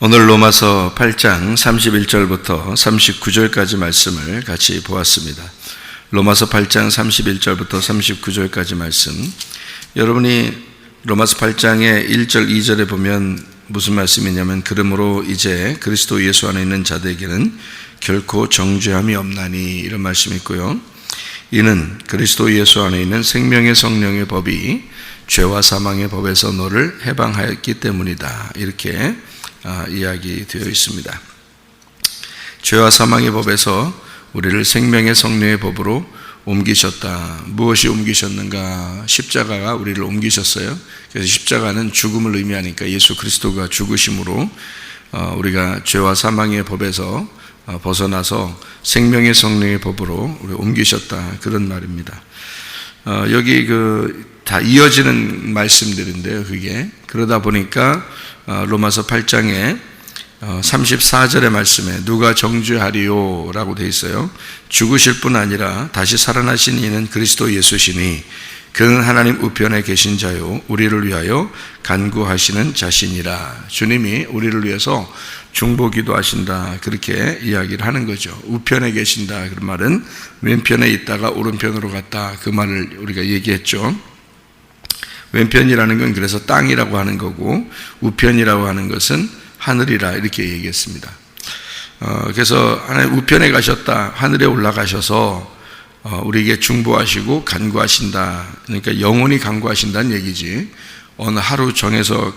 오늘 로마서 8장 31절부터 39절까지 말씀을 같이 보았습니다. 로마서 8장 31절부터 39절까지 말씀, 여러분이 로마서 8장의 1절 2절에 보면 무슨 말씀이냐면, 그러므로 이제 그리스도 예수 안에 있는 자들에게는 결코 정죄함이 없나니, 이런 말씀이 있고요. 이는 그리스도 예수 안에 있는 생명의 성령의 법이 죄와 사망의 법에서 너를 해방하였기 때문이다, 이렇게 이야기되어 있습니다. 죄와 사망의 법에서 우리를 생명의 성령의 법으로 옮기셨다. 무엇이 옮기셨는가? 십자가가 우리를 옮기셨어요. 그래서 십자가는 죽음을 의미하니까 예수 그리스도가 죽으심으로 우리가 죄와 사망의 법에서 벗어나서 생명의 성령의 법으로 우리 옮기셨다, 그런 말입니다. 여기 다 이어지는 말씀들인데요. 그게 그러다 보니까 로마서 8장에 34절의 말씀에 누가 정죄하리요? 라고 되어 있어요. 죽으실 뿐 아니라 다시 살아나신 이는 그리스도 예수시니 그는 하나님 우편에 계신 자요 우리를 위하여 간구하시는 자신이라. 주님이 우리를 위해서 중보기도 하신다, 그렇게 이야기를 하는 거죠. 우편에 계신다, 그 말은 왼편에 있다가 오른편으로 갔다, 그 말을 우리가 얘기했죠. 왼편이라는 건 그래서 땅이라고 하는 거고, 우편이라고 하는 것은 하늘이라, 이렇게 얘기했습니다. 그래서 하나님 우편에 가셨다, 하늘에 올라가셔서 우리에게 중보하시고 간구하신다. 그러니까 영원히 간구하신다는 얘기지, 어느 하루 정해서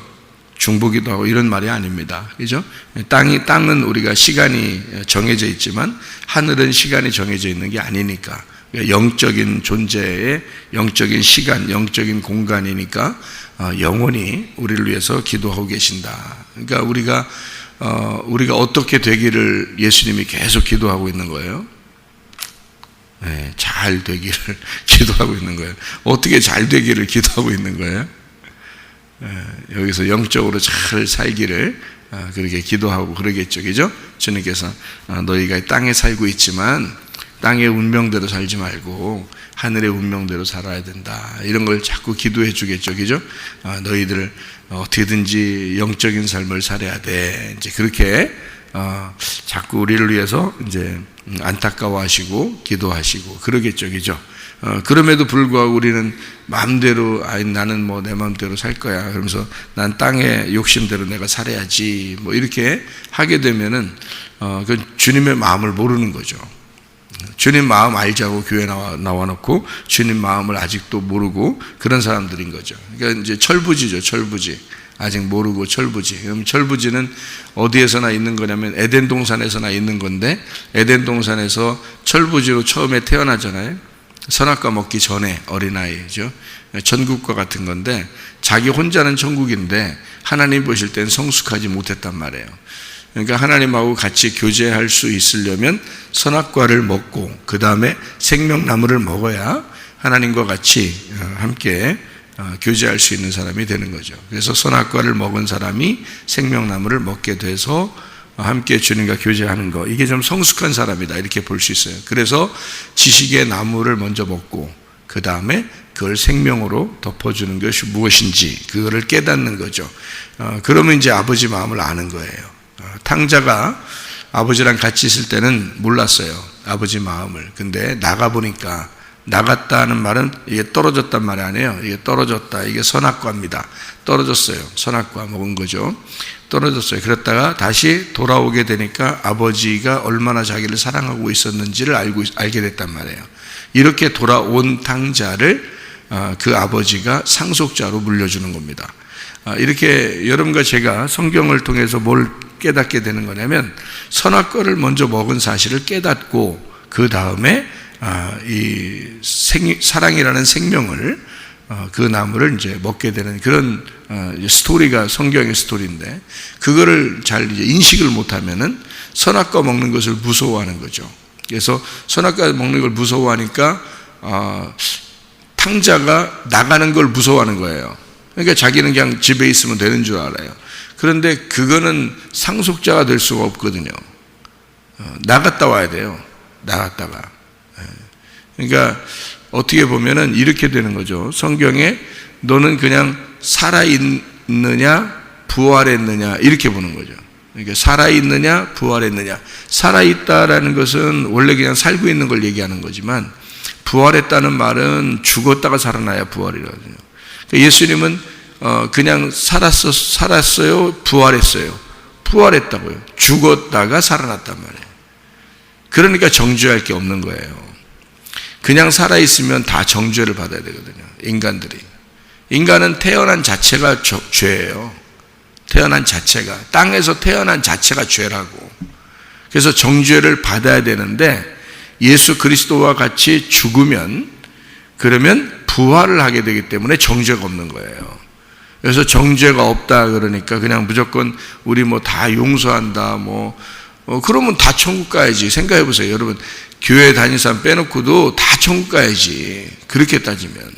중보기도 하고 이런 말이 아닙니다. 그죠? 땅은 우리가 시간이 정해져 있지만 하늘은 시간이 정해져 있는 게 아니니까, 영적인 존재의 영적인 시간, 영적인 공간이니까 영원히 우리를 위해서 기도하고 계신다. 그러니까 우리가 어떻게 되기를 예수님이 계속 기도하고 있는 거예요. 네, 잘 되기를 기도하고 있는 거예요. 어떻게 잘 되기를 기도하고 있는 거예요? 여기서 영적으로 잘 살기를 그렇게 기도하고 그러겠죠, 그죠? 주님께서 너희가 땅에 살고 있지만 땅의 운명대로 살지 말고 하늘의 운명대로 살아야 된다, 이런 걸 자꾸 기도해 주겠죠, 그죠? 너희들 어떻게든지 영적인 삶을 살아야 돼, 이제 그렇게 자꾸 우리를 위해서 이제 안타까워하시고 기도하시고 그러겠죠, 그죠? 그럼에도 불구하고 우리는 마음대로, 나는 뭐 내 마음대로 살 거야, 그러면서 난 땅의 욕심대로 내가 살아야지, 뭐 이렇게 하게 되면은 그 주님의 마음을 모르는 거죠. 주님 마음 알자고 교회 나와놓고 주님 마음을 아직도 모르고 그런 사람들인 거죠. 그러니까 이제 철부지죠, 철부지. 아직 모르고 철부지. 그럼 철부지는 어디에서나 있는 거냐면 에덴 동산에서나 있는 건데, 에덴 동산에서 철부지로 처음에 태어나잖아요. 선악과 먹기 전에 어린아이죠. 천국과 같은 건데, 자기 혼자는 천국인데 하나님 보실 땐 성숙하지 못했단 말이에요. 그러니까 하나님하고 같이 교제할 수 있으려면 선악과를 먹고 그 다음에 생명나무를 먹어야 하나님과 같이 함께 교제할 수 있는 사람이 되는 거죠. 그래서 선악과를 먹은 사람이 생명나무를 먹게 돼서 함께 주님과 교제하는 거, 이게 좀 성숙한 사람이다, 이렇게 볼 수 있어요. 그래서 지식의 나무를 먼저 먹고 그 다음에 그걸 생명으로 덮어주는 것이 무엇인지 그거를 깨닫는 거죠. 그러면 이제 아버지 마음을 아는 거예요. 탕자가 아버지랑 같이 있을 때는 몰랐어요, 아버지 마음을. 근데 나가보니까, 나갔다는 말은 이게 떨어졌단 말이 아니에요. 이게 떨어졌다, 이게 선악과입니다. 떨어졌어요, 선악과 먹은 거죠. 떨어졌어요. 그랬다가 다시 돌아오게 되니까 아버지가 얼마나 자기를 사랑하고 있었는지를 알게 됐단 말이에요. 이렇게 돌아온 탕자를 그 아버지가 상속자로 물려주는 겁니다. 이렇게 여러분과 제가 성경을 통해서 뭘 깨닫게 되는 거냐면, 선악과를 먼저 먹은 사실을 깨닫고 그 다음에 이 사랑이라는 생명을, 그 나무를 이제 먹게 되는 그런 스토리가 성경의 스토리인데, 그거를 잘 이제 인식을 못하면은 선악과 먹는 것을 무서워하는 거죠. 그래서 선악과 먹는 걸 무서워하니까 탕자가 나가는 걸 무서워하는 거예요. 그러니까 자기는 그냥 집에 있으면 되는 줄 알아요. 그런데 그거는 상속자가 될 수가 없거든요. 나갔다 와야 돼요, 나갔다가. 그러니까 어떻게 보면은 이렇게 되는 거죠. 성경에 너는 그냥 살아있느냐 부활했느냐 이렇게 보는 거죠. 그러니까 살아있느냐 부활했느냐. 살아있다라는 것은 원래 그냥 살고 있는 걸 얘기하는 거지만 부활했다는 말은 죽었다가 살아나야 부활이거든요. 그러니까 예수님은 그냥 살았어요, 부활했어요. 부활했다고요. 죽었다가 살아났단 말이에요. 그러니까 정죄할 게 없는 거예요. 그냥 살아있으면 다 정죄를 받아야 되거든요. 인간들이. 인간은 태어난 자체가 죄예요. 태어난 자체가. 땅에서 태어난 자체가 죄라고. 그래서 정죄를 받아야 되는데 예수 그리스도와 같이 죽으면 그러면 부활을 하게 되기 때문에 정죄가 없는 거예요. 그래서 정죄가 없다 그러니까 그냥 무조건 우리 뭐 다 용서한다 그러면 다 천국 가야지. 생각해 보세요. 여러분 교회 다니는 사람 빼놓고도 다 천국 가야지. 그렇게 따지면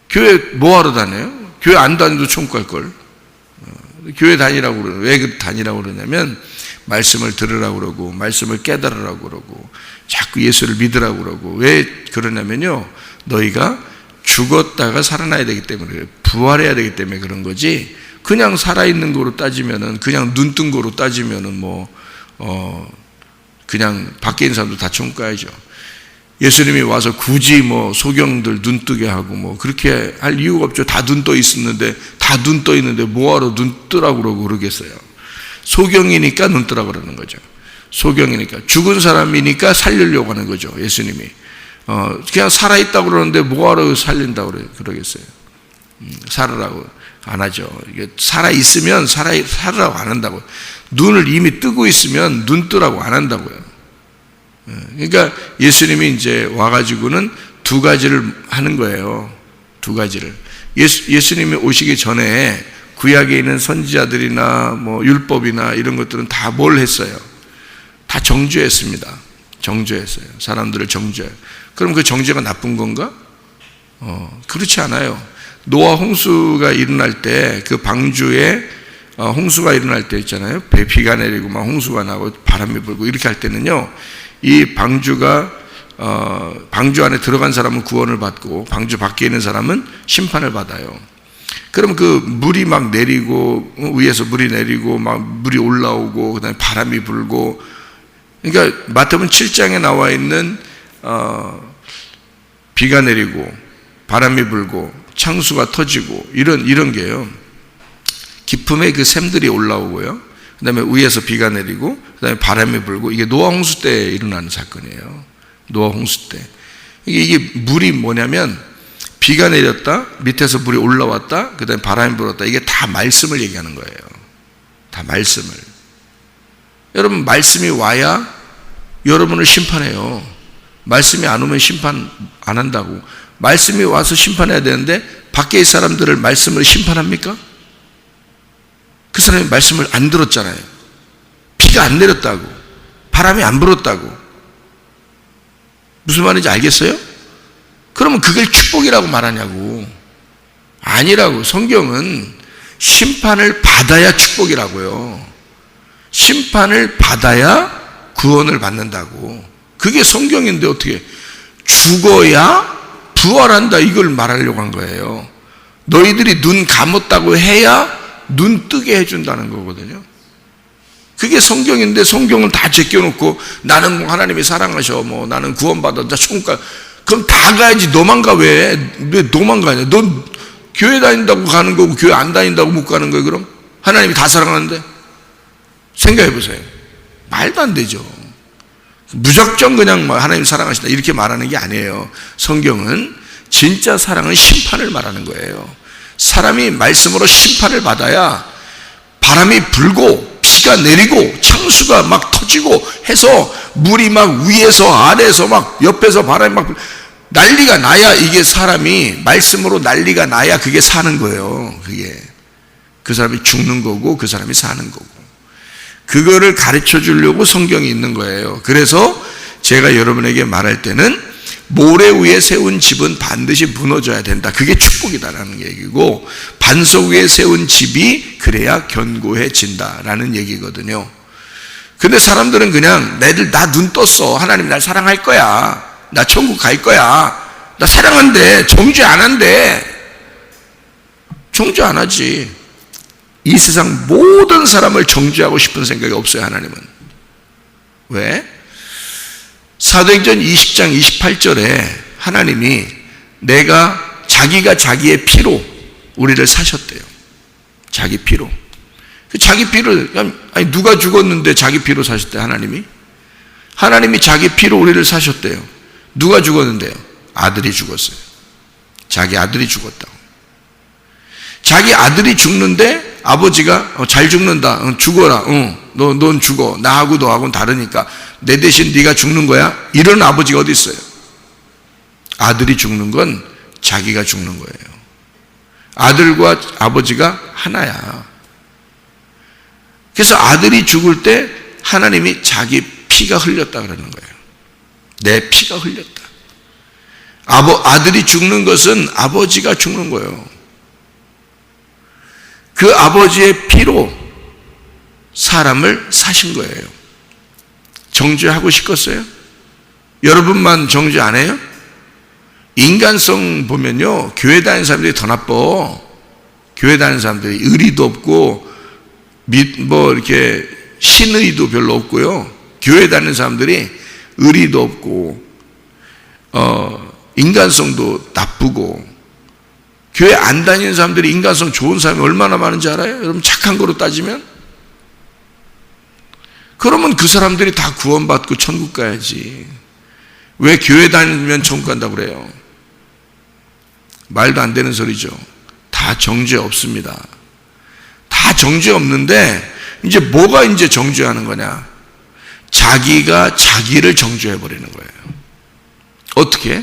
교회 뭐하러 다녀요? 교회 안 다녀도 천국 갈걸. 교회 다니라고 그러는. 왜 다니라고 그러냐면 말씀을 들으라고 그러고 말씀을 깨달으라고 그러고 자꾸 예수를 믿으라고 그러고. 왜 그러냐면요, 너희가 죽었다가 살아나야 되기 때문에 그래요. 부활해야 되기 때문에 그런 거지. 그냥 살아있는 거로 따지면은, 그냥 눈뜬 거로 따지면은 그냥 밖에 있는 사람도 다 천국 가야죠. 예수님이 와서 굳이 소경들 눈 뜨게 하고 그렇게 할 이유가 없죠. 다 눈 떠 있었는데, 다 눈 떠 있는데 뭐하러 눈 뜨라고 그러고 그러겠어요. 소경이니까 눈 뜨라고 그러는 거죠. 소경이니까. 죽은 사람이니까 살리려고 하는 거죠. 예수님이. 그냥 살아있다고 그러는데 뭐하러 살린다고 그러겠어요. 살으라고 안 하죠. 이게 살아있으면 살으라고 안 한다고. 눈을 이미 뜨고 있으면 눈 뜨라고 안 한다고요. 그러니까 예수님이 이제 와가지고는 두 가지를 하는 거예요. 두 가지를. 예수님이 오시기 전에 구약에 있는 선지자들이나 율법이나 이런 것들은 다 뭘 했어요? 다 정죄했습니다. 정죄했어요. 사람들을 정죄해요. 그럼 그 정죄가 나쁜 건가? 그렇지 않아요. 노아 홍수가 일어날 때, 그 방주에 홍수가 일어날 때 있잖아요. 비가 내리고 막 홍수가 나고 바람이 불고 이렇게 할 때는요, 이 방주가 방주 안에 들어간 사람은 구원을 받고 방주 밖에 있는 사람은 심판을 받아요. 그럼 그 물이 막 내리고, 위에서 물이 내리고 막 물이 올라오고 그다음에 바람이 불고, 그러니까 마태복음 7장에 나와 있는 비가 내리고 바람이 불고 창수가 터지고 이런 게요, 깊음에 그 샘들이 올라오고요, 그 다음에 위에서 비가 내리고 그 다음에 바람이 불고, 이게 노아 홍수 때 일어나는 사건이에요. 노아 홍수 때. 이게 물이 뭐냐면, 비가 내렸다, 밑에서 물이 올라왔다, 그 다음에 바람이 불었다. 이게 다 말씀을 얘기하는 거예요. 다 말씀을. 여러분, 말씀이 와야 여러분을 심판해요. 말씀이 안 오면 심판 안 한다고. 말씀이 와서 심판해야 되는데 밖에 있는 사람들을 말씀을 심판합니까? 그 사람이 말씀을 안 들었잖아요. 비가 안 내렸다고, 바람이 안 불었다고. 무슨 말인지 알겠어요? 그러면 그걸 축복이라고 말하냐고. 아니라고. 성경은 심판을 받아야 축복이라고요. 심판을 받아야 구원을 받는다고. 그게 성경인데 어떻게 죽어야 부활한다 이걸 말하려고 한 거예요. 너희들이 눈 감았다고 해야 눈 뜨게 해준다는 거거든요. 그게 성경인데 성경은 다 제껴놓고 나는 하나님이 사랑하셔, 나는 구원받아, 나 천국 가. 그럼 다 가야지. 너만 가. 왜 너만 가냐? 넌 교회 다닌다고 가는 거고 교회 안 다닌다고 못 가는 거예요? 그럼 하나님이 다 사랑하는데? 생각해 보세요. 말도 안 되죠. 무작정 그냥 하나님 사랑하신다 이렇게 말하는 게 아니에요. 성경은 진짜 사랑은 심판을 말하는 거예요. 사람이 말씀으로 심판을 받아야 바람이 불고 비가 내리고 창수가 막 터지고 해서 물이 막 위에서 아래에서 막 옆에서 바람이 막 난리가 나야, 이게 사람이 말씀으로 난리가 나야 그게 사는 거예요. 그게 그 사람이 죽는 거고 그 사람이 사는 거고, 그거를 가르쳐 주려고 성경이 있는 거예요. 그래서 제가 여러분에게 말할 때는 모래 위에 세운 집은 반드시 무너져야 된다. 그게 축복이다라는 얘기고, 반석 위에 세운 집이 그래야 견고해진다라는 얘기거든요. 근데 사람들은 그냥 나 눈 떴어, 하나님 날 사랑할 거야, 나 천국 갈 거야, 나 사랑한대, 정죄 안 한대. 정죄 안 하지. 이 세상 모든 사람을 정죄하고 싶은 생각이 없어요, 하나님은. 왜? 사도행전 20장 28절에 하나님이 자기가 자기의 피로 우리를 사셨대요. 자기 피로. 자기 피를, 아니, 누가 죽었는데 자기 피로 사셨대요, 하나님이? 하나님이 자기 피로 우리를 사셨대요. 누가 죽었는데요? 아들이 죽었어요. 자기 아들이 죽었다고. 자기 아들이 죽는데 아버지가 잘 죽는다. 죽어라. 넌 죽어. 나하고 너하고는 다르니까 내 대신 네가 죽는 거야. 이런 아버지가 어디 있어요? 아들이 죽는 건 자기가 죽는 거예요. 아들과 아버지가 하나야. 그래서 아들이 죽을 때 하나님이 자기 피가 흘렸다 그러는 거예요. 내 피가 흘렸다. 아들이 죽는 것은 아버지가 죽는 거예요. 그 아버지의 피로 사람을 사신 거예요. 정죄하고 싶겠어요? 여러분만 정죄 안 해요? 인간성 보면요, 교회 다니는 사람들이 더 나빠. 교회 다니는 사람들이 의리도 없고 이렇게 신의도 별로 없고요. 교회 다니는 사람들이 의리도 없고 인간성도 나쁘고, 교회 안 다니는 사람들이 인간성 좋은 사람이 얼마나 많은지 알아요? 여러분, 착한 거로 따지면? 그러면 그 사람들이 다 구원받고 천국 가야지. 왜 교회 다니면 천국 간다고 그래요? 말도 안 되는 소리죠. 다 정죄 없습니다. 다 정죄 없는데 이제 뭐가 이제 정죄하는 거냐? 자기가 자기를 정죄해 버리는 거예요. 어떻게?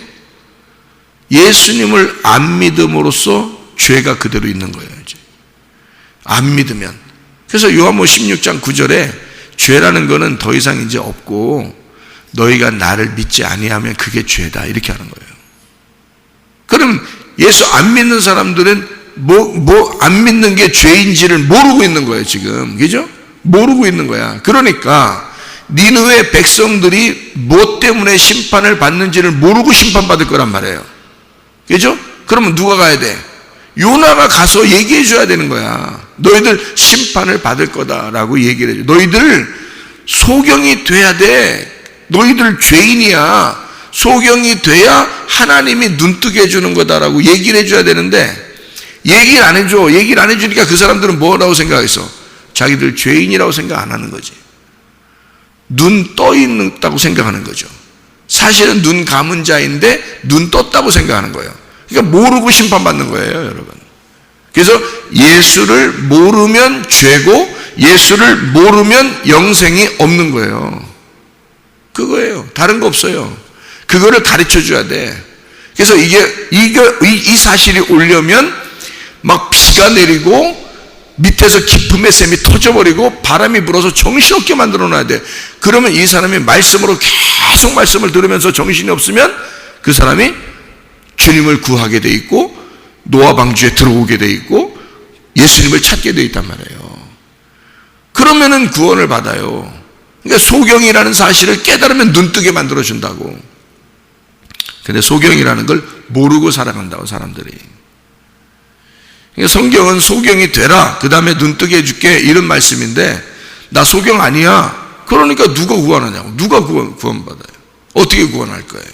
예수님을 안 믿음으로써 죄가 그대로 있는 거예요. 이제 안 믿으면. 그래서 요한복음 16장 9절에 죄라는 거는 더 이상 이제 없고 너희가 나를 믿지 아니하면 그게 죄다, 이렇게 하는 거예요. 그럼 예수 안 믿는 사람들은 안 믿는 게 죄인지를 모르고 있는 거예요, 지금. 그죠? 모르고 있는 거야. 그러니까 니느웨 백성들이 뭐 때문에 심판을 받는지를 모르고 심판받을 거란 말이에요. 그죠? 그러면 누가 가야 돼? 요나가 가서 얘기해 줘야 되는 거야. 너희들 심판을 받을 거다라고 얘기를 해줘. 너희들 소경이 돼야 돼. 너희들 죄인이야. 소경이 돼야 하나님이 눈뜨게 해주는 거다라고 얘기를 해줘야 되는데 얘기를 안 해줘. 얘기를 안 해주니까 그 사람들은 뭐라고 생각했어? 자기들 죄인이라고 생각 안 하는 거지. 눈 떠 있다고 생각하는 거죠. 사실은 눈 감은 자인데 눈 떴다고 생각하는 거예요. 그러니까 모르고 심판받는 거예요, 여러분. 그래서 예수를 모르면 죄고 예수를 모르면 영생이 없는 거예요. 그거예요. 다른 거 없어요. 그거를 가르쳐 줘야 돼. 그래서 이 사실이 오려면 막 비가 내리고 밑에서 깊음의 샘이 터져버리고 바람이 불어서 정신없게 만들어 놔야 돼. 그러면 이 사람이 말씀으로 계속 말씀을 들으면서 정신이 없으면 그 사람이 주님을 구하게 돼 있고 노아 방주에 들어오게 돼 있고 예수님을 찾게 돼 있단 말이에요. 그러면은 구원을 받아요. 그러니까 소경이라는 사실을 깨달으면 눈뜨게 만들어 준다고. 근데 소경이라는 걸 모르고 살아간다고, 사람들이. 그러니까 성경은 소경이 되라, 그 다음에 눈뜨게 해줄게, 이런 말씀인데 나 소경 아니야. 그러니까 누가 구원하냐고. 누가 구원받아요? 어떻게 구원할 거예요?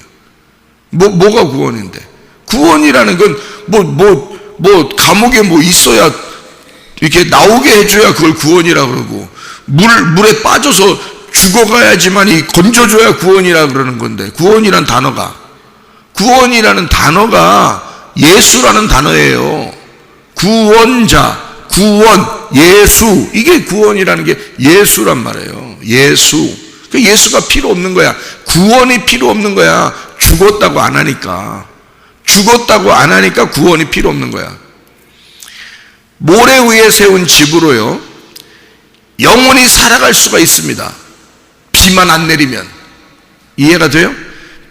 뭐가 구원인데? 구원이라는 건 감옥에 있어야 이렇게 나오게 해줘야 그걸 구원이라 그러고, 물에 빠져서 죽어가야지만이 건져줘야 구원이라 그러는 건데, 구원이라는 단어가 예수라는 단어예요. 구원자, 구원, 예수, 이게 구원이라는 게 예수란 말이에요. 예수. 예수가 필요 없는 거야. 구원이 필요 없는 거야. 죽었다고 안 하니까 구원이 필요 없는 거야. 모래 위에 세운 집으로요, 영원히 살아갈 수가 있습니다. 비만 안 내리면. 이해가 돼요?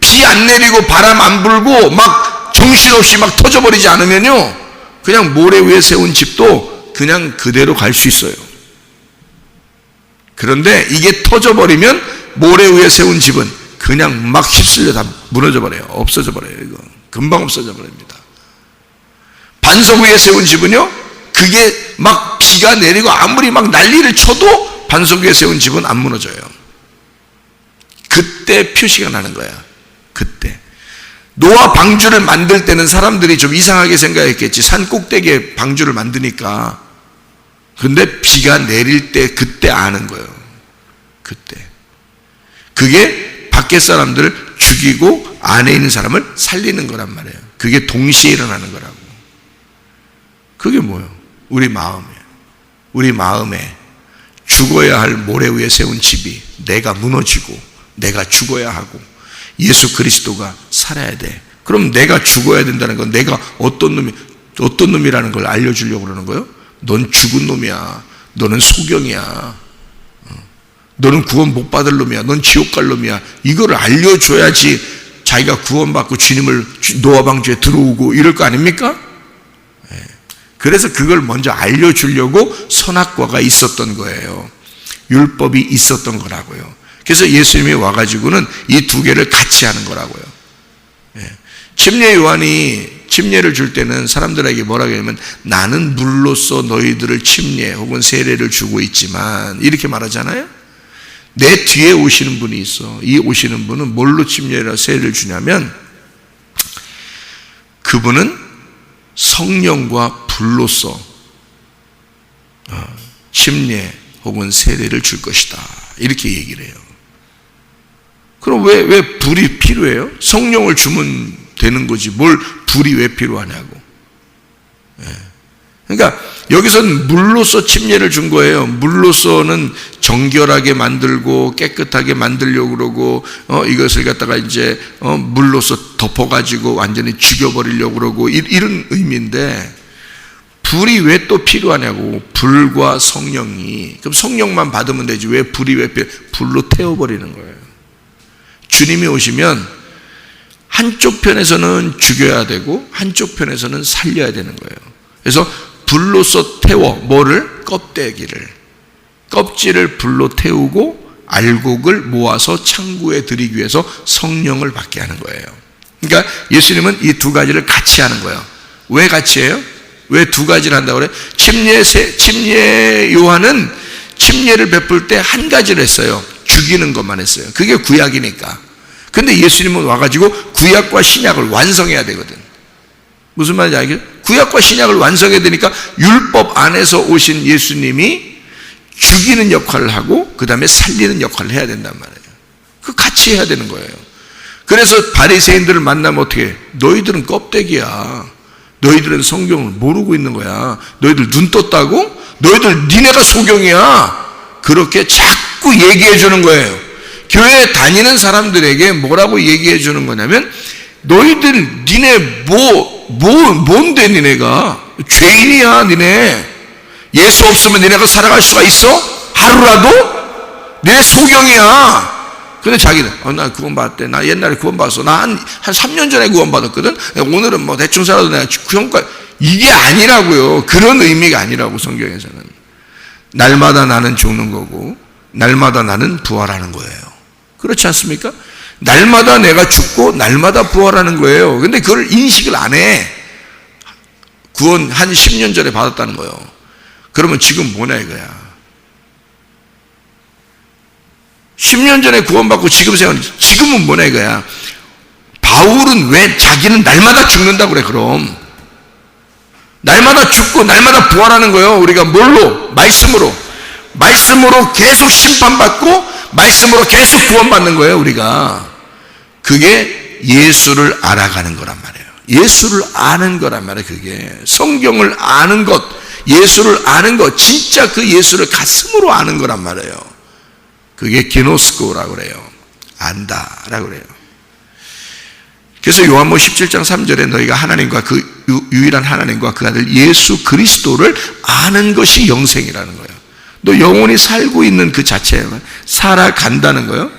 비 안 내리고 바람 안 불고 막 정신없이 막 터져버리지 않으면요, 그냥 모래 위에 세운 집도 그냥 그대로 갈 수 있어요. 그런데 이게 터져버리면 모래 위에 세운 집은 그냥 막 휩쓸려 다 무너져 버려요. 없어져 버려요. 이거 금방 없어져 버립니다. 반석 위에 세운 집은요, 그게 막 비가 내리고 아무리 막 난리를 쳐도 반석 위에 세운 집은 안 무너져요. 그때 표시가 나는 거야. 그때 노아 방주를 만들 때는 사람들이 좀 이상하게 생각했겠지. 산 꼭대기에 방주를 만드니까. 근데 비가 내릴 때 그때 아는 거예요. 그때 그게 밖에 사람들을 죽이고 안에 있는 사람을 살리는 거란 말이에요. 그게 동시에 일어나는 거라고. 그게 뭐예요? 우리 마음이에요. 우리 마음에 죽어야 할 모래 위에 세운 집이 내가 무너지고 내가 죽어야 하고 예수 그리스도가 살아야 돼. 그럼 내가 죽어야 된다는 건 내가 어떤 놈이라는 걸 알려주려고 그러는 거예요? 넌 죽은 놈이야. 너는 소경이야. 너는 구원 못 받을 놈이야. 넌 지옥 갈 놈이야. 이거를 알려줘야지 자기가 구원받고 주님을 노아 방주에 들어오고 이럴 거 아닙니까? 그래서 그걸 먼저 알려주려고 선악과가 있었던 거예요. 율법이 있었던 거라고요. 그래서 예수님이 와가지고는 이 두 개를 같이 하는 거라고요. 침례 요한이 침례를 줄 때는 사람들에게 뭐라고 하냐면 나는 물로써 너희들을 침례 혹은 세례를 주고 있지만 이렇게 말하잖아요. 내 뒤에 오시는 분이 있어. 이 오시는 분은 뭘로 침례나 세례를 주냐면 그분은 성령과 불로써 침례 혹은 세례를 줄 것이다. 이렇게 얘기를 해요. 그럼 왜 불이 필요해요? 성령을 주면 되는 거지. 뭘 불이 왜 필요하냐고. 그러니까 여기서는 물로써 침례를 준 거예요. 물로써는 정결하게 만들고 깨끗하게 만들려고 그러고 이것을 갖다가 이제 물로써 덮어가지고 완전히 죽여버리려고 그러고 이런 의미인데 불이 왜 또 필요하냐고. 불과 성령이. 그럼 성령만 받으면 되지 왜 불이 왜 필요해? 불로 태워버리는 거예요. 주님이 오시면 한쪽 편에서는 죽여야 되고 한쪽 편에서는 살려야 되는 거예요. 그래서 불로써 태워 뭐를? 껍질을 불로 태우고 알곡을 모아서 창고에 들이기 위해서 성령을 받게 하는 거예요. 그러니까 예수님은 이 두 가지를 같이 하는 거예요. 왜 같이 해요? 왜 두 가지를 한다고 그래? 침례 요한은 침례를 베풀 때 한 가지를 했어요. 죽이는 것만 했어요. 그게 구약이니까. 근데 예수님은 와가지고 구약과 신약을 완성해야 되거든. 무슨 말인지 알겠어요? 구약과 신약을 완성해야 되니까 율법 안에서 오신 예수님이 죽이는 역할을 하고 그 다음에 살리는 역할을 해야 된단 말이에요. 그 같이 해야 되는 거예요. 그래서 바리새인들을 만나면 어떻게 해? 너희들은 껍데기야. 너희들은 성경을 모르고 있는 거야. 너희들 눈 떴다고? 너희들 니네가 소경이야. 그렇게 자꾸 얘기해 주는 거예요. 교회 다니는 사람들에게 뭐라고 얘기해 주는 거냐면 너희들 니네 뭔데 니네가 죄인이야. 니네 예수 없으면 니네가 살아갈 수가 있어? 하루라도? 니네 소경이야. 근데 자기는 나 구원 받았대. 나 옛날에 구원 받았어. 나 한 3년 전에 구원 받았거든. 오늘은 뭐 대충 살아도 내가 구원까지. 이게 아니라고요. 그런 의미가 아니라고. 성경에서는 날마다 나는 죽는 거고 날마다 나는 부활하는 거예요. 그렇지 않습니까? 날마다 내가 죽고 날마다 부활하는 거예요. 근데 그걸 인식을 안 해. 구원 한 10년 전에 받았다는 거예요. 그러면 지금 뭐냐 이거야. 10년 전에 구원받고 지금은 뭐냐 이거야. 바울은 왜 자기는 날마다 죽는다고 그래. 그럼 날마다 죽고 날마다 부활하는 거예요. 우리가 뭘로? 말씀으로 계속 심판받고 말씀으로 계속 구원받는 거예요. 우리가 그게 예수를 알아가는 거란 말이에요. 예수를 아는 거란 말이에요. 그게 성경을 아는 것, 예수를 아는 것, 진짜 그 예수를 가슴으로 아는 거란 말이에요. 그게 기노스코라고 그래요. 안다라고 그래요. 그래서 요한복음 17장 3절에 너희가 하나님과 그 유일한 하나님과 그 아들 예수 그리스도를 아는 것이 영생이라는 거예요. 너 영원히 살고 있는 그 자체에 살아간다는 거예요.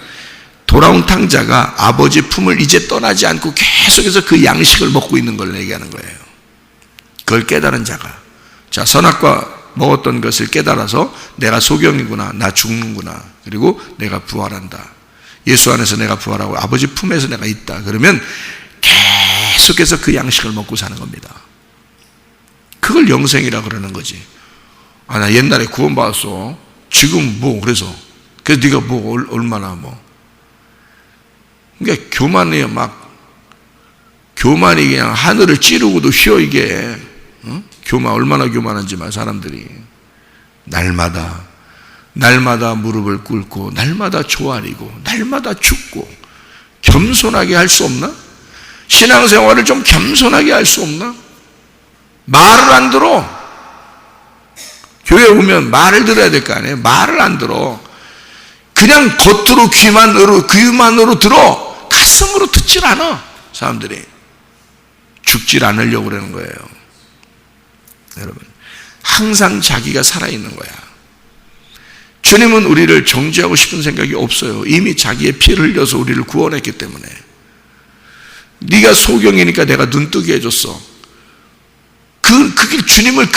돌아온 탕자가 아버지 품을 이제 떠나지 않고 계속해서 그 양식을 먹고 있는 걸 얘기하는 거예요. 그걸 깨달은 자가, 자, 선악과 먹었던 것을 깨달아서 내가 소경이구나, 나 죽는구나, 그리고 내가 부활한다, 예수 안에서 내가 부활하고 아버지 품에서 내가 있다, 그러면 계속해서 그 양식을 먹고 사는 겁니다. 그걸 영생이라고 그러는 거지. 나 옛날에 구원받았어. 지금 뭐, 그래서 네가 뭐, 얼마나 뭐. 그러니까 교만이에요. 교만이 그냥 하늘을 찌르고도 휘어, 이게. 교만, 얼마나 교만한지 말, 사람들이. 날마다 무릎을 꿇고, 날마다 조아리고, 날마다 죽고, 겸손하게 할 수 없나? 신앙생활을 좀 겸손하게 할 수 없나? 말을 안 들어. 교회 오면 말을 들어야 될 거 아니에요? 말을 안 들어. 그냥 겉으로 귀만으로 들어. 가슴으로 듣질 않아. 사람들이. 죽질 않으려고 그러는 거예요. 여러분, 항상 자기가 살아있는 거야. 주님은 우리를 정죄하고 싶은 생각이 없어요. 이미 자기의 피를 흘려서 우리를 구원했기 때문에. 네가 소경이니까 내가 눈뜨게 해줬어. 그게 주님을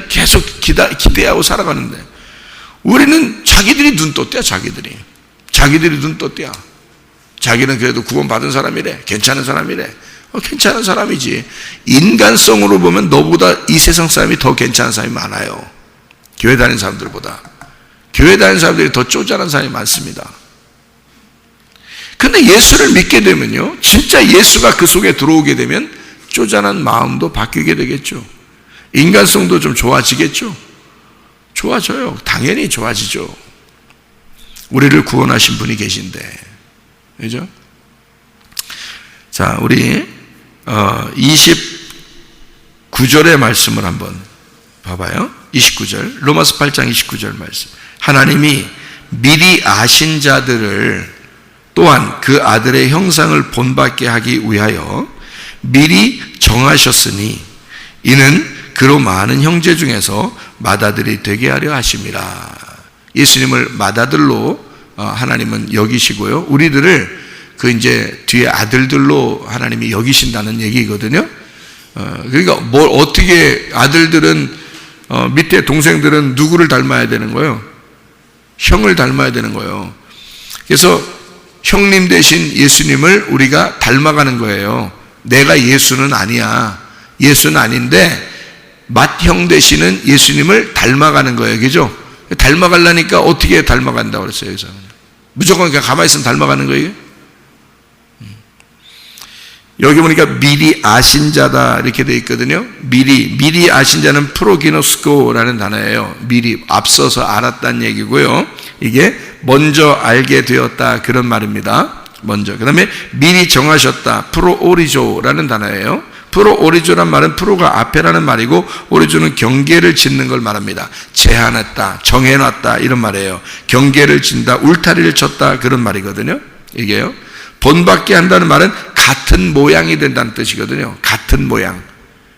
계속 기대하고 살아가는데, 우리는 자기들이 눈 떴대야. 자기들이 눈 떴대야. 자기는 그래도 구원받은 사람이래. 괜찮은 사람이래. 괜찮은 사람이지. 인간성으로 보면 너보다 이 세상 사람이 더 괜찮은 사람이 많아요. 교회 다니는 사람들보다. 교회 다니는 사람들이 더 쪼잔한 사람이 많습니다. 근데 예수를 믿게 되면요, 진짜 예수가 그 속에 들어오게 되면 쪼잔한 마음도 바뀌게 되겠죠. 인간성도 좀 좋아지겠죠. 좋아져요. 당연히 좋아지죠. 우리를 구원하신 분이 계신데. 그죠? 자, 우리 29절의 말씀을 한번 봐봐요. 29절, 로마서 8장 29절 말씀. 하나님이 미리 아신 자들을 또한 그 아들의 형상을 본받게 하기 위하여 미리 정하셨으니 이는 그로 많은 형제 중에서 맏아들이 되게 하려 하심이라. 예수님을 맏아들로 하나님은 여기시고요, 우리들을 이제 뒤에 아들들로 하나님이 여기신다는 얘기거든요. 그러니까 어떻게 아들들은 밑에 동생들은 누구를 닮아야 되는 거예요? 형을 닮아야 되는 거예요. 그래서 형님 대신 예수님을 우리가 닮아가는 거예요. 내가 예수는 아니야. 예수는 아닌데 맏형 되시는 예수님을 닮아가는 거예요. 그죠? 닮아가려니까 어떻게 닮아간다고 그랬어요? 여기서 무조건 그냥 가만히 있으면 닮아가는 거예요. 여기 보니까 미리 아신 자다 이렇게 되어 있거든요. 미리 아신 자는 프로기노스코라는 단어예요. 미리 앞서서 알았다는 얘기고요. 이게 먼저 알게 되었다 그런 말입니다. 먼저. 그 다음에 미리 정하셨다, 프로오리조라는 단어예요. 프로오리조란 말은 프로가 앞에라는 말이고 오리조는 경계를 짓는 걸 말합니다. 제한했다, 정해놨다 이런 말이에요. 경계를 진다, 울타리를 쳤다 그런 말이거든요. 이게요. 본받게 한다는 말은 같은 모양이 된다는 뜻이거든요. 같은 모양,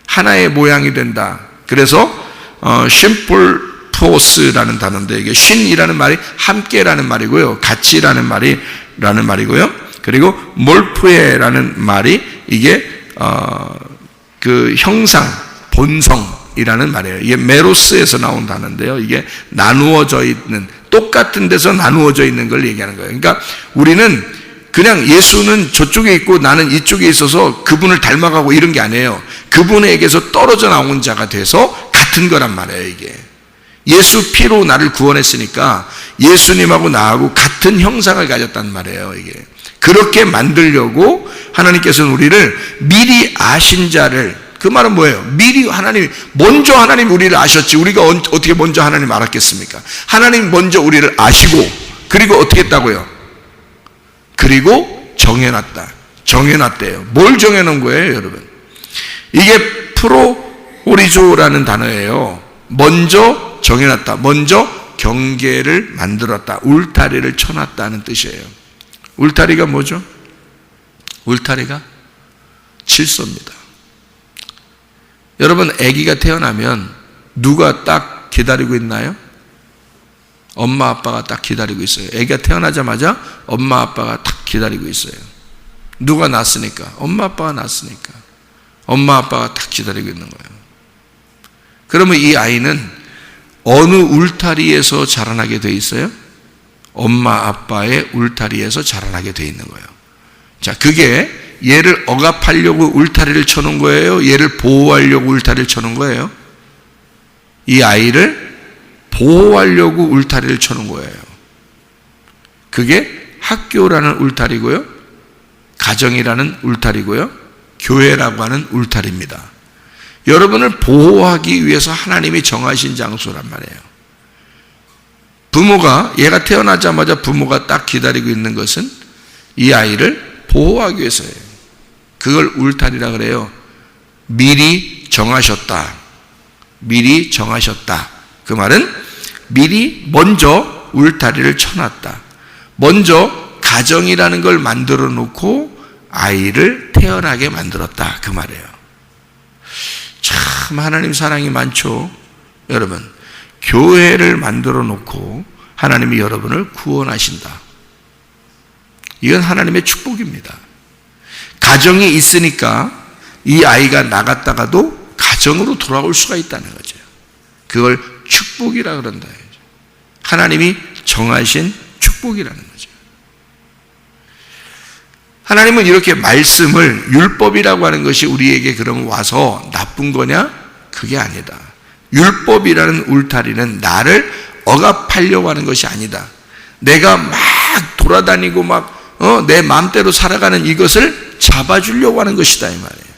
하나의 모양이 된다. 그래서 심폴포스라는 단어인데, 이게 신이라는 말이 함께라는 말이고요, 같이라는 말이고요. 그리고 몰프에라는 말이 이게 그 형상, 본성이라는 말이에요. 이게 메로스에서 나온 단어인데요. 이게 나누어져 있는, 똑같은 데서 나누어져 있는 걸 얘기하는 거예요. 그러니까 우리는 그냥 예수는 저쪽에 있고 나는 이쪽에 있어서 그분을 닮아가고 이런 게 아니에요. 그분에게서 떨어져 나온 자가 돼서 같은 거란 말이에요. 이게 예수 피로 나를 구원했으니까 예수님하고 나하고 같은 형상을 가졌단 말이에요. 이게 그렇게 만들려고 하나님께서는 우리를 미리 아신 자를, 그 말은 뭐예요? 미리 먼저 하나님 우리를 아셨지. 우리가 어떻게 먼저 하나님 알았겠습니까? 하나님 먼저 우리를 아시고, 그리고 어떻게 했다고요? 그리고 정해놨대요. 뭘 정해놓은 거예요, 여러분? 이게 프로오리조라는 단어예요. 먼저 정해놨다, 먼저 경계를 만들었다, 울타리를 쳐놨다는 뜻이에요. 울타리가 뭐죠? 울타리가 질서입니다. 여러분, 아기가 태어나면 누가 딱 기다리고 있나요? 엄마 아빠가 딱 기다리고 있어요. 아기가 태어나자마자 엄마 아빠가 딱 기다리고 있어요. 누가 낳았으니까? 엄마 아빠가 낳았으니까 엄마 아빠가 딱 기다리고 있는 거예요. 그러면 이 아이는 어느 울타리에서 자라나게 돼 있어요? 엄마 아빠의 울타리에서 자라나게 돼 있는 거예요. 자, 그게 얘를 억압하려고 울타리를 쳐놓은 거예요? 얘를 보호하려고 울타리를 쳐놓은 거예요? 이 아이를 보호하려고 울타리를 쳐놓은 거예요. 그게 학교라는 울타리고요, 가정이라는 울타리고요, 교회라고 하는 울타리입니다. 여러분을 보호하기 위해서 하나님이 정하신 장소란 말이에요. 부모가, 얘가 태어나자마자 부모가 딱 기다리고 있는 것은 이 아이를 보호하기 위해서예요. 그걸 울타리라 그래요. 미리 정하셨다. 미리 정하셨다. 그 말은 미리 먼저 울타리를 쳐놨다. 먼저 가정이라는 걸 만들어 놓고 아이를 태어나게 만들었다. 그 말이에요. 참 하나님 사랑이 많죠. 여러분, 교회를 만들어 놓고 하나님이 여러분을 구원하신다. 이건 하나님의 축복입니다. 가정이 있으니까 이 아이가 나갔다가도 가정으로 돌아올 수가 있다는 거죠. 그걸 축복이라 그런다. 하나님이 정하신 축복이라는 거죠. 하나님은 이렇게 말씀을, 율법이라고 하는 것이 우리에게 그럼 와서 나쁜 거냐? 그게 아니다. 율법이라는 울타리는 나를 억압하려고 하는 것이 아니다. 내가 막 돌아다니고 막 내 마음대로 살아가는 이것을 잡아주려고 하는 것이다, 이 말이에요.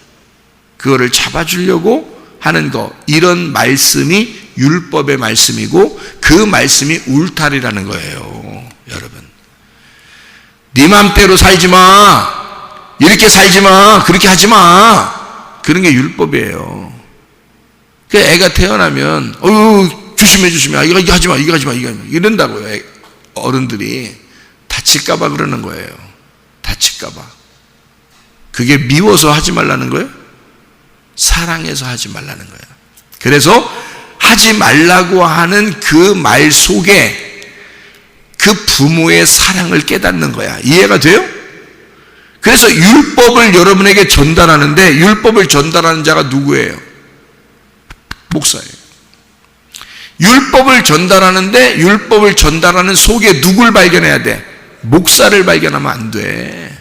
그거를 잡아주려고 하는 것, 이런 말씀이 율법의 말씀이고 그 말씀이 울타리라는 거예요. 여러분, 네 마음대로 살지 마, 이렇게 살지 마, 그렇게 하지 마, 그런 게 율법이에요. 그 애가 태어나면 조심해 이거 하지 마, 이거 하지 마, 이런다고요. 어른들이 다칠까봐 그러는 거예요. 다칠까봐. 그게 미워서 하지 말라는 거예요? 사랑해서 하지 말라는 거예요. 그래서 하지 말라고 하는 그 말 속에 그 부모의 사랑을 깨닫는 거야. 이해가 돼요? 그래서 율법을 여러분에게 전달하는데, 율법을 전달하는 자가 누구예요? 목사예요. 율법을 전달하는데 율법을 전달하는 속에 누굴 발견해야 돼? 목사를 발견하면 안 돼.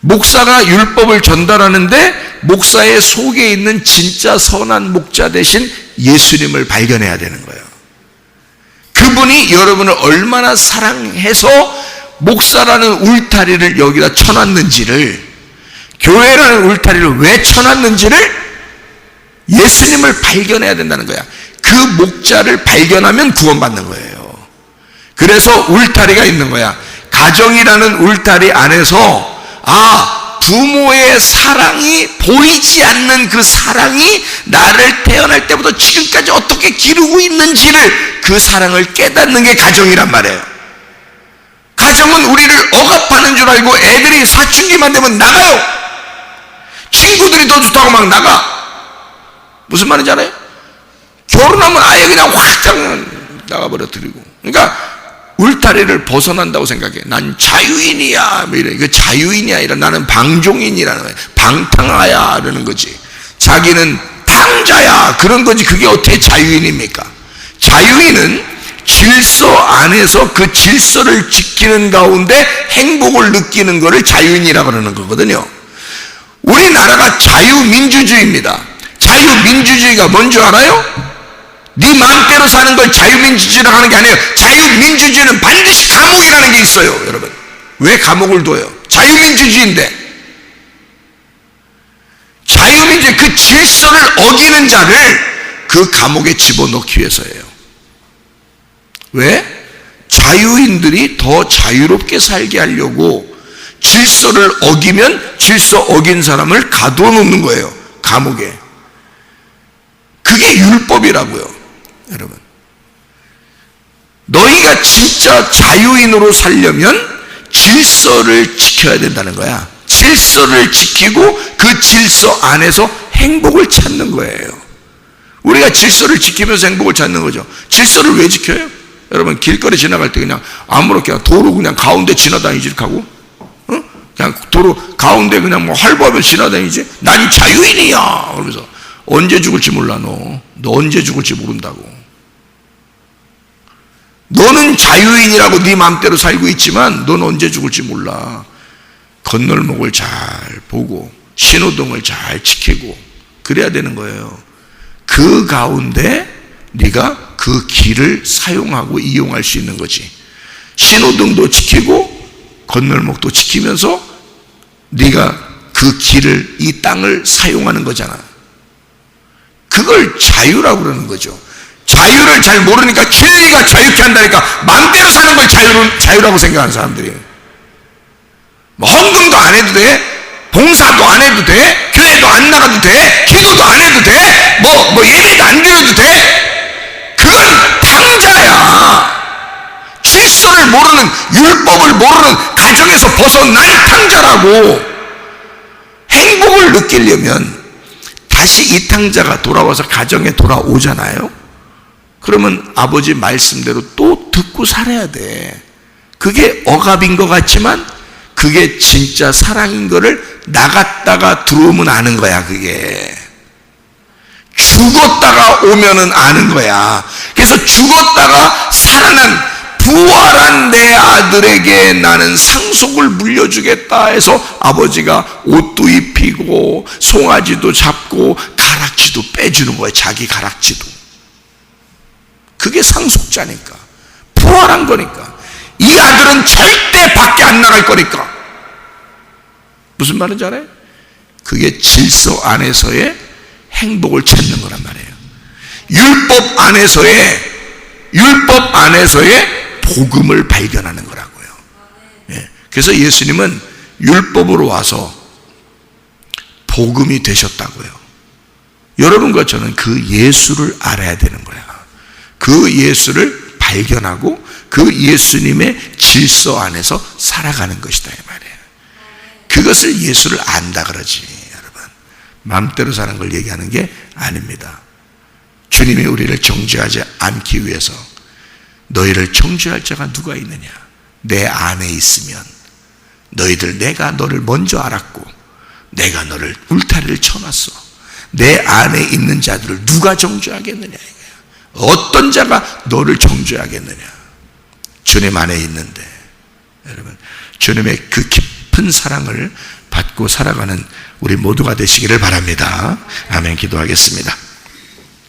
목사가 율법을 전달하는데 목사의 속에 있는 진짜 선한 목자 대신 예수님을 발견해야 되는 거예요. 그분이 여러분을 얼마나 사랑해서 목사라는 울타리를 여기다 쳐놨는지를, 교회라는 울타리를 왜 쳐놨는지를 예수님을 발견해야 된다는 거야. 그 목자를 발견하면 구원받는 거예요. 그래서 울타리가 있는 거야. 가정이라는 울타리 안에서 부모의 사랑이 보이지 않는 그 사랑이 나를 태어날 때부터 지금까지 어떻게 기르고 있는지를, 그 사랑을 깨닫는 게 가정이란 말이에요. 가정은 우리를 억압하는 줄 알고 애들이 사춘기만 되면 나가요. 친구들이 더 좋다고 막 나가. 무슨 말인지 알아요? 결혼하면 아예 그냥 확장 나가버려뜨리고. 그러니까 울타리를 벗어난다고 생각해. 난 자유인이야, 뭐 이래. 그 자유인이 아니라 나는 방종인이라는 거야. 방탕하야, 그러는 거지. 자기는 탕자야, 그런 거지. 그게 어떻게 자유인입니까? 자유인은 질서 안에서 그 질서를 지키는 가운데 행복을 느끼는 것을 자유인이라고 그러는 거거든요. 우리나라가 자유민주주의입니다. 자유민주주의가 뭔지 알아요? 네 마음대로 사는 걸 자유민주주의라고 하는 게 아니에요. 자유민주주의는 반드시 감옥이라는 게 있어요. 여러분, 왜 감옥을 둬요? 자유민주주의인데. 자유민주주의, 그 질서를 어기는 자를 그 감옥에 집어넣기 위해서예요. 왜? 자유인들이 더 자유롭게 살게 하려고 질서를 어기면 질서 어긴 사람을 가두어 놓는 거예요, 감옥에. 그게 율법이라고요. 여러분, 너희가 진짜 자유인으로 살려면 질서를 지켜야 된다는 거야. 질서를 지키고 그 질서 안에서 행복을 찾는 거예요. 우리가 질서를 지키면서 행복을 찾는 거죠. 질서를 왜 지켜요? 여러분, 길거리 지나갈 때 그냥 아무렇게나 도로 그냥 가운데 지나다니지 이렇게 하고, 그냥 도로 가운데 그냥 뭐 활보하며 지나다니지. 난 자유인이야 그러면서. 언제 죽을지 몰라. 너 언제 죽을지 모른다고. 너는 자유인이라고 네 마음대로 살고 있지만 넌 언제 죽을지 몰라. 건널목을 잘 보고 신호등을 잘 지키고 그래야 되는 거예요. 그 가운데 네가 그 길을 사용하고 이용할 수 있는 거지. 신호등도 지키고 건널목도 지키면서 네가 그 길을, 이 땅을 사용하는 거잖아. 그걸 자유라고 그러는 거죠. 자유를 잘 모르니까 진리가 자유케 한다니까 마음대로 사는 걸 자유라고 생각하는 사람들이에요. 뭐 헌금도 안 해도 돼, 봉사도 안 해도 돼, 교회도 안 나가도 돼, 기도도 안 해도 돼, 뭐 예배도 안 드려도 돼. 그건 탕자야. 질서를 모르는, 율법을 모르는 가정에서 벗어난 탕자라고. 행복을 느끼려면 다시 이 탕자가 돌아와서 가정에 돌아오잖아요. 그러면 아버지 말씀대로 또 듣고 살아야 돼. 그게 억압인 것 같지만 그게 진짜 사랑인 거를 나갔다가 들어오면 아는 거야. 그게 죽었다가 오면은 아는 거야. 그래서 죽었다가 살아난 부활한 내 아들에게 나는 상속을 물려주겠다 해서 아버지가 옷도 입히고 송아지도 잡고 가락지도 빼주는 거예요. 자기 가락지도. 그게 상속자니까, 부활한 거니까. 이 아들은 절대 밖에 안 나갈 거니까. 무슨 말인지 알아요? 그게 질서 안에서의 행복을 찾는 거란 말이에요. 율법 안에서의 복음을 발견하는 거라고요. 예. 그래서 예수님은 율법으로 와서 복음이 되셨다고요. 여러분과 저는 그 예수를 알아야 되는 거야. 그 예수를 발견하고 그 예수님의 질서 안에서 살아가는 것이다 이 말이에요. 그것을 예수를 안다 그러지. 여러분, 마음대로 사는 걸 얘기하는 게 아닙니다. 주님이 우리를 정죄하지 않기 위해서 너희를 정죄할 자가 누가 있느냐? 내 안에 있으면 내가 너를 먼저 알았고 내가 너를 울타리를 쳐놨어. 내 안에 있는 자들을 누가 정죄하겠느냐? 어떤 자가 너를 정죄하겠느냐? 주님 안에 있는데. 여러분, 주님의 그 깊은 사랑을 받고 살아가는 우리 모두가 되시기를 바랍니다. 아멘. 기도하겠습니다.